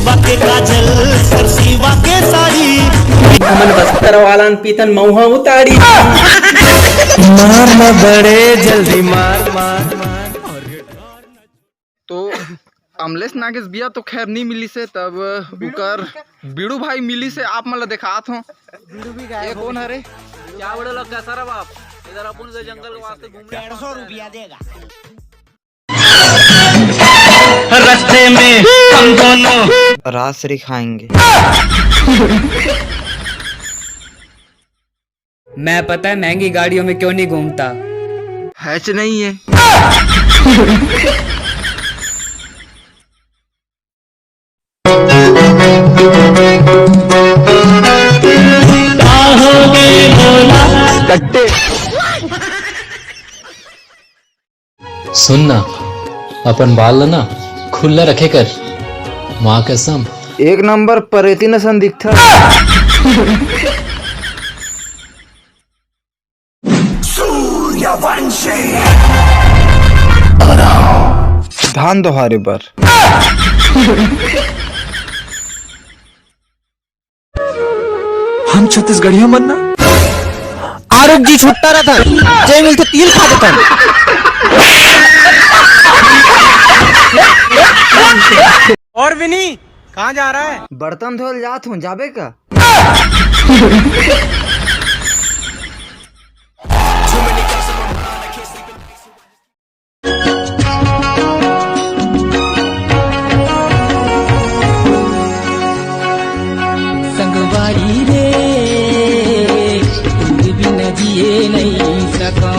गोरबा के काजल सरसीवा के साड़ी हमन बस्तर वालन पीतन मऊहा उतारी मार न बड़े जल्दी मार मार तो अमलेश नागेश बिया तो खैर नहीं मिली से तब उकर बीड़ू भाई मिली से आप मतलब दिखात हो ये कौन है रे क्या बड़े लोग कैसा रे बाप इधर अपन से जंगल के वास्ते घूम रहे 150 रुपया देगा रास्ते में हम दोनों रासरी खाएंगे। मैं पता है महंगी गाड़ियों में क्यों नहीं घूमता। हैच नहीं है। सुनना अपन बाल ना खुला रखे कर माँ कसम एक नंबर परेती नसन दिखता। धान दोहारे बर हम छत्तीसगढ़िया मनना आरोग्य जी छुट्टा रहता जय मिलते तिल खा देता और विनी कहाँ जा रहा है? बर्तन धोल जात हूँ, जाबे का? संगवारी रे तुम भी न जिए नहीं सको।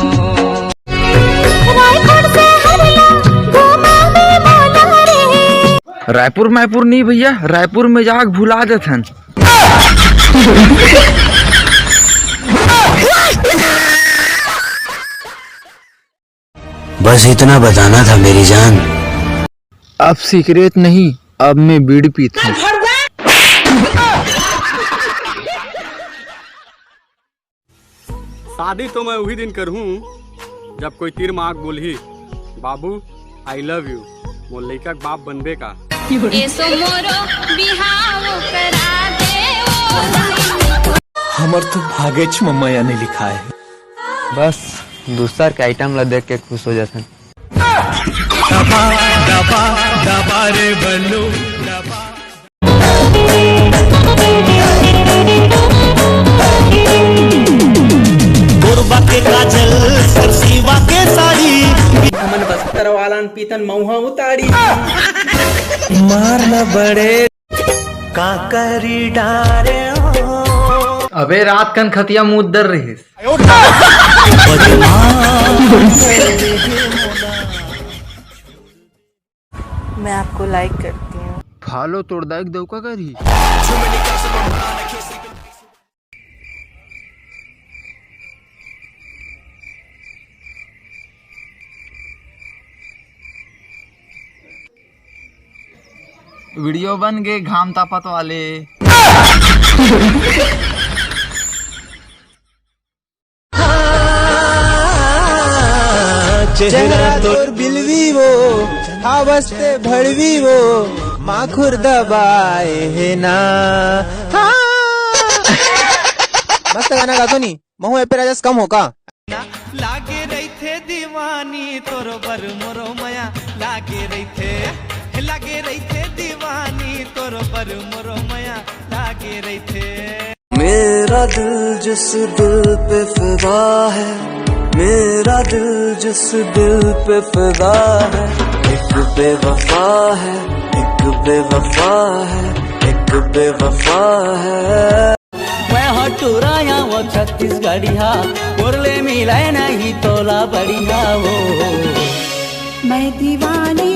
रायपुर मैपुर नहीं भैया, रायपुर में जाग भुला देथन। बस इतना बताना था मेरी जान। अब सिगरेट नहीं, अब मैं बीड़ी पीता हूँ। शादी तो मैं वही दिन करूँ जब कोई तीर मांग बोली बाबू आई लव यू, मोर लइका के बाप बनबे का। हमर तो भागेच मम्मा ने लिखा है। बस दूसर के आइटम ला देख के खुश हो जाते। गोरबा के काजल सरसीवा के साड़ी हमन बस्तर वालन पीतन मऊहा उतारी मार न बड़े काकरी डारे हो। अबे रात कन खतिया मुँह दर रही। मैं आपको लाइक करती हूँ। फालो तोड़ दाइक दो का करी। वीडियो बन गए घाम तापत वाले। चेहरा तोर बिलवी वो हवस्ते भड़वी वो माखुर दबाए है ना। मस्त गाना गा तो नहीं महू ए पे राजस कम हो का। लागे रही थे दीवानी तोरो बर मोरो मया लागे रही थे दीवानी तोरो बर मोरो मया लागे रही थे। मेरा दिल जिस दिल पे फिदा है, मेरा दिल जिस दिल पे फिदा है, एक बेवफा है, एक बेवफा है, एक बेवफा है। मैं हटुराया वो छत्तीसगढ़िया मुरले मिलाए नहीं तोला बढ़िया वो। मैं दीवानी